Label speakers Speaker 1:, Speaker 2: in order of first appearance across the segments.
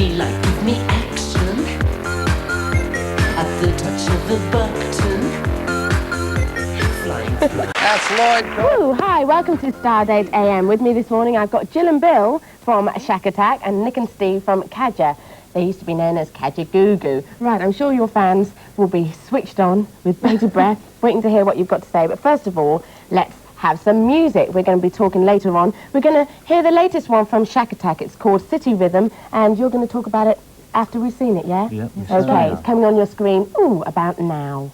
Speaker 1: me like, give me action. At the touch of the button. Flying through.
Speaker 2: That's Lloyd.
Speaker 3: Woo, hi, welcome to Stardate AM. With me this morning I've got Jill and Bill from Shack Attack and Nick and Steve from Kaja. They used to be known as Kaja Goo Goo. Right, I'm sure your fans will be switched on with bated breath, waiting to hear what you've got to say. But first of all, let's have some music. We're going to be talking later on. We're going to hear the latest one from Shack Attack. It's called City Rhythm, and you're going to talk about it after we've seen it, yeah?
Speaker 4: Yep.
Speaker 3: Okay, it's coming on your screen, about now.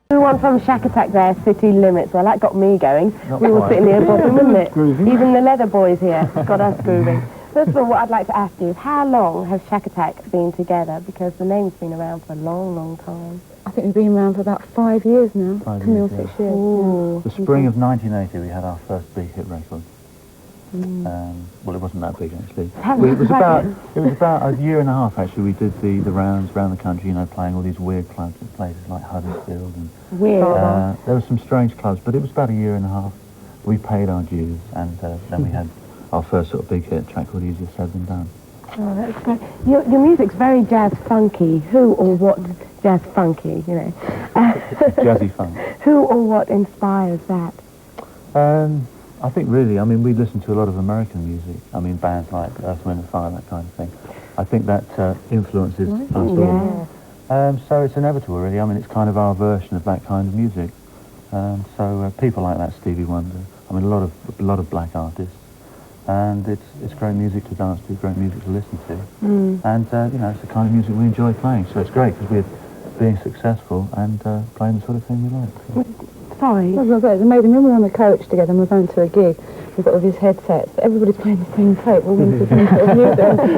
Speaker 3: One from Shack Attack there, City Limits. Well, that got me going. We were sitting here bobbing, wouldn't it?
Speaker 4: Grooving.
Speaker 3: Even the leather boys here got us grooving. First of all, what I'd like to ask you is, how long has Shack Attack been together? Because the name's been around for a long, long time.
Speaker 5: I think we've been around for about 5 years now.
Speaker 4: 5
Speaker 5: Coming on
Speaker 4: years,
Speaker 5: 6 years.
Speaker 3: Ooh.
Speaker 4: The spring of 1980 we had our first big hit record.
Speaker 2: Well, it wasn't that big actually.
Speaker 5: How
Speaker 2: It was
Speaker 5: big?
Speaker 2: about a year and a half actually. We did the rounds around the country, you know, playing all these weird clubs and places like Huddersfield and
Speaker 3: Weird.
Speaker 2: there were some strange clubs, but it was about a year and a half. We paid our dues, and then we had our first sort of big hit track called Easier Said Than Done.
Speaker 3: Oh, that's great. Your music's very jazz funky. Who or what jazz funky, you know?
Speaker 2: Jazzy funk.
Speaker 3: Who or what inspires that?
Speaker 2: I think really, I mean, we listen to a lot of American music. I mean, bands like Earth, Wind and Fire, that kind of thing. I think that influences us all. So it's inevitable, really. I mean, it's kind of our version of that kind of music. So people like that, Stevie Wonder. I mean, a lot of black artists. And it's great music to dance to, great music to listen to. And, you know, it's the kind of music we enjoy playing. So it's great because we're being successful and playing the sort of thing we like.
Speaker 3: Sorry.
Speaker 5: It was amazing. When we were on the coach together and we were going to a gig, we've got all these headsets. Everybody's playing the same tape. We're into the same sort of music.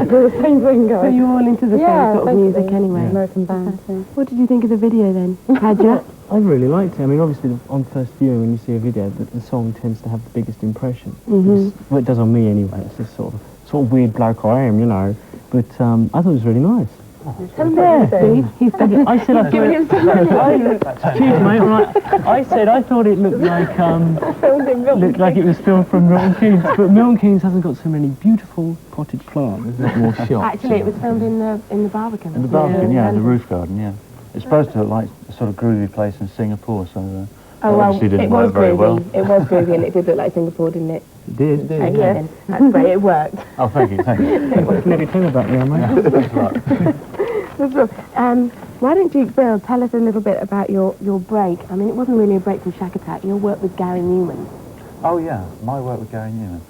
Speaker 5: There's the same thing going.
Speaker 3: So you're all into the same sort of music
Speaker 5: basically.
Speaker 3: anyway?
Speaker 5: American bands, yeah.
Speaker 3: What did you think of the video then, Kadja?
Speaker 4: I really liked it. I mean, obviously, on first viewing, when you see a video, the song tends to have the biggest impression. Well, it does on me anyway. It's this sort of weird bloke I am, you know. But I thought it was really nice.
Speaker 3: See? He's done
Speaker 4: I said I thought it. Cheers, mate. I said I thought it looked like it was filmed from Milton Keynes, but Milton Keynes hasn't got so many beautiful potted plants. There's a lot more shops.
Speaker 3: Actually, it was filmed in the Barbican.
Speaker 2: In the Barbican, yeah, the roof garden, yeah. It's supposed to look like a sort of groovy place in Singapore, so
Speaker 3: Oh, well,
Speaker 2: obviously didn't
Speaker 3: it was
Speaker 2: work very
Speaker 3: groovy.
Speaker 2: well.
Speaker 3: It was groovy and it did look like Singapore, didn't it?
Speaker 2: It did.
Speaker 3: Okay, then. That's great. It worked.
Speaker 2: Oh, thank you, thank you.
Speaker 4: What can you tell about me, mate?
Speaker 2: That's right.
Speaker 3: Why don't you, Bill, tell us a little bit about your break? I mean, it wasn't really a break from Shack Attack. Your work with Gary Newman.
Speaker 2: Oh, yeah, my work with Gary Newman.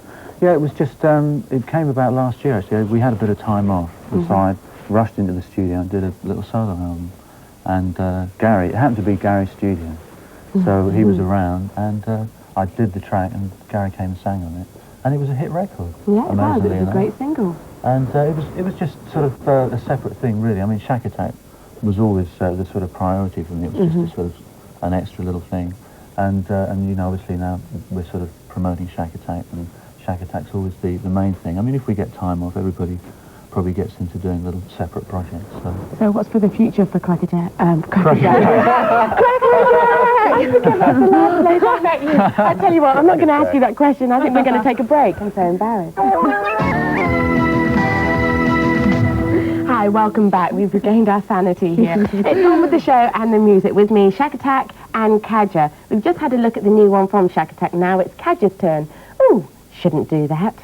Speaker 2: Yeah, it was just, it came about last year, actually. We had a bit of time off, so I rushed into the studio and did a little solo album. And Gary, it happened to be Gary's studio, so he was around, and I did the track, and Gary came and sang on it. And it was a hit record,
Speaker 3: Yeah, it was. It
Speaker 2: amazingly
Speaker 3: was a
Speaker 2: enough.
Speaker 3: great single.
Speaker 2: And it was just sort of a separate thing, really. I mean, Shack Attack was always the sort of priority for me. It was just a sort of an extra little thing. And you know, obviously now we're sort of promoting Shack Attack, and Shack Attack's always the main thing. I mean, if we get time off, everybody probably gets into doing little separate projects.
Speaker 3: So what's for the future for Crackerjack?
Speaker 2: So.
Speaker 3: I tell you what, I'm not going to ask you that question. I think we're going to take a break. I'm so embarrassed. Hi, welcome back. We've regained our sanity here. It's on with the show and the music with me, Shack Attack and Kadja. We've just had a look at the new one from Shack Attack. Now it's Kadja's turn. Ooh, shouldn't do that.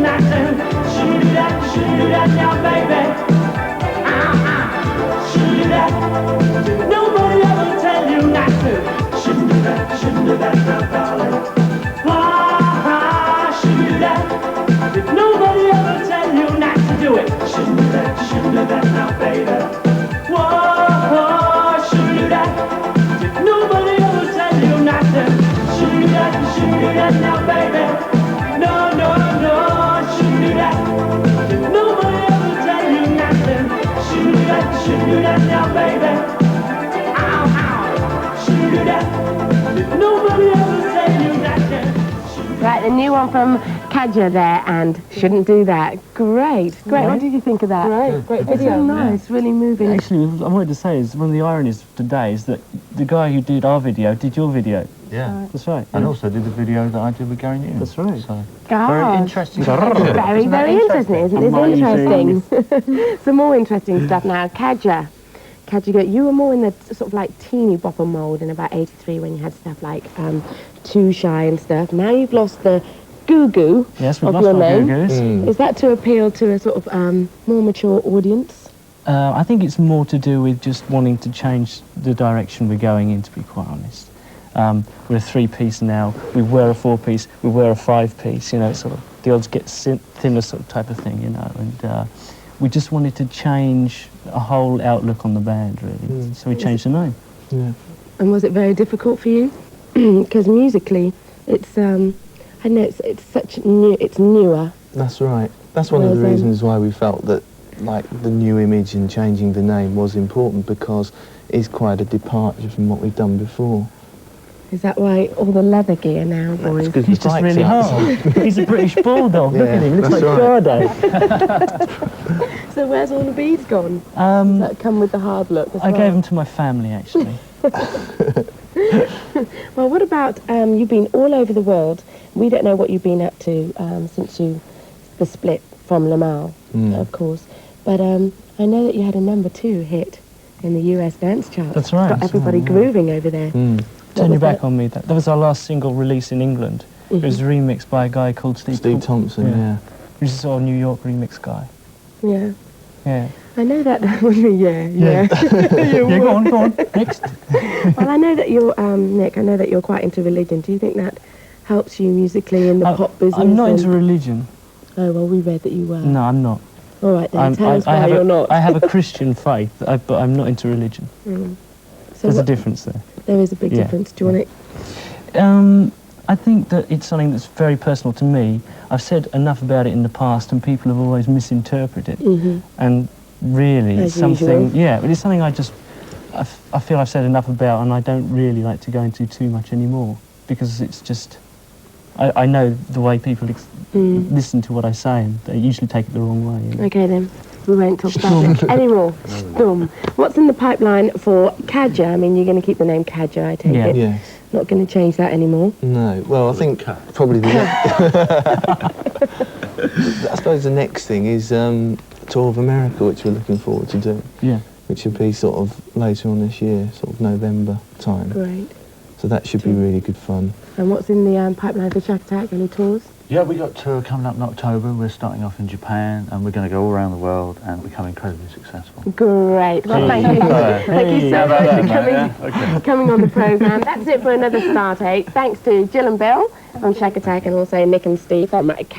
Speaker 6: not to. Shouldn't do that now, baby. Shouldn't do that. Nobody ever tell you not to. Shouldn't do that now, darling. Shouldn't do that. Nobody ever tell you not to do it. Shouldn't do that now, baby. Whoa, shouldn't do that. Nobody ever tell you not to. Shouldn't do that now, baby. No, shouldn't do that. Nobody ever tell you not to. Shouldn't do that now, baby. Ow, shouldn't do that. Nobody ever tell you not to.
Speaker 3: Right, the new one from Kaja there, and Shouldn't Do That. Great. What did you think of that?
Speaker 5: Great
Speaker 3: It's
Speaker 5: video.
Speaker 3: so nice, really moving.
Speaker 4: Actually, what I wanted to say is one of the ironies of today is that the guy who did our video did your video.
Speaker 2: Yeah.
Speaker 4: That's right.
Speaker 2: And also did the video that I did with Gary Newton.
Speaker 4: That's right.
Speaker 2: So,
Speaker 3: God.
Speaker 2: very interesting.
Speaker 3: Very, very interesting, isn't it? It's interesting. Some more interesting stuff now. Kaja, you were more in the sort of like teeny bopper mould in about 83 when you had stuff like Too Shy and stuff. Now you've lost the goo-goo
Speaker 4: Yes, we've
Speaker 3: of
Speaker 4: lost
Speaker 3: your
Speaker 4: our
Speaker 3: name.
Speaker 4: Goo-Goos.
Speaker 3: Is that to appeal to a sort of more mature audience?
Speaker 4: I think it's more to do with just wanting to change the direction we're going in, to be quite honest. We're a 3-piece now. We were a 4-piece. We were a 5-piece. You know, it's sort of the odds get thinner, sort of type of thing. You know, and we just wanted to change a whole outlook on the band, really. So we changed the name.
Speaker 7: Yeah.
Speaker 3: And was it very difficult for you? Because musically, it's I know it's such new. It's newer.
Speaker 7: That's right. That's one of the reasons why we felt that, like, the new image and changing the name was important, because it's quite a departure from what we've done before.
Speaker 3: Is that why all the leather gear now, boys?
Speaker 4: He's just really hard. He's a British bulldog. Look at him. He looks like Friday.
Speaker 3: So where's all the beads gone? Does that come with the hard look as
Speaker 4: I
Speaker 3: well?
Speaker 4: gave them to my family, actually.
Speaker 3: Well, what about you've been all over the world. We don't know what you've been up to since the split from Lamal, of course. But I know that you had a #2 hit in the US dance chart.
Speaker 4: That's right.
Speaker 3: Got everybody grooving over there.
Speaker 4: Turn your back on me. That was our last single release in England. It was remixed by a guy called Steve
Speaker 7: Thompson, yeah.
Speaker 4: Who's a sort of New York remix guy.
Speaker 3: Yeah.
Speaker 4: Yeah.
Speaker 3: I know that. yeah.
Speaker 4: Yeah, go on. Next.
Speaker 3: Well, I know that you're, Nick, I know that you're quite into religion. Do you think that helps you musically in the pop business?
Speaker 4: I'm not into religion.
Speaker 3: Oh, well, we read that you were.
Speaker 4: No, I'm not.
Speaker 3: All right, then. Tell us why you're not.
Speaker 4: I have a Christian faith, but I'm not into religion.
Speaker 3: So
Speaker 4: There's a difference there.
Speaker 3: There is a big difference. Do you want
Speaker 4: to... I think that it's something that's very personal to me. I've said enough about it in the past, and people have always misinterpreted it. And really,
Speaker 3: As
Speaker 4: something...
Speaker 3: usual.
Speaker 4: Yeah, but it's something I feel I've said enough about, and I don't really like to go into too much anymore, because it's just... I know the way people listen to what I say, and they usually take it the wrong way. You know?
Speaker 3: Okay, then. We won't talk about it anymore. Boom. What's in the pipeline for Kaja? I mean, you're going to keep the name Kaja, I take it.
Speaker 7: Yes.
Speaker 3: Not going to change that anymore.
Speaker 7: No. Well, I think probably the I suppose the next thing is Tour of America, which we're looking forward to doing.
Speaker 4: Yeah.
Speaker 7: Which will be sort of later on this year, sort of November time.
Speaker 3: Great.
Speaker 7: So that should be really good fun.
Speaker 3: And what's in the pipeline for Shack Attack? Any tours?
Speaker 2: Yeah, we got a tour coming up in October. We're starting off in Japan, and we're going to go all around the world and become incredibly successful.
Speaker 3: Great. Well, thank you. Thank you so much for coming on the programme. That's it for another Start 8. Thanks to Jill and Bill from Shack Attack, and also Nick and Steve from Kaja.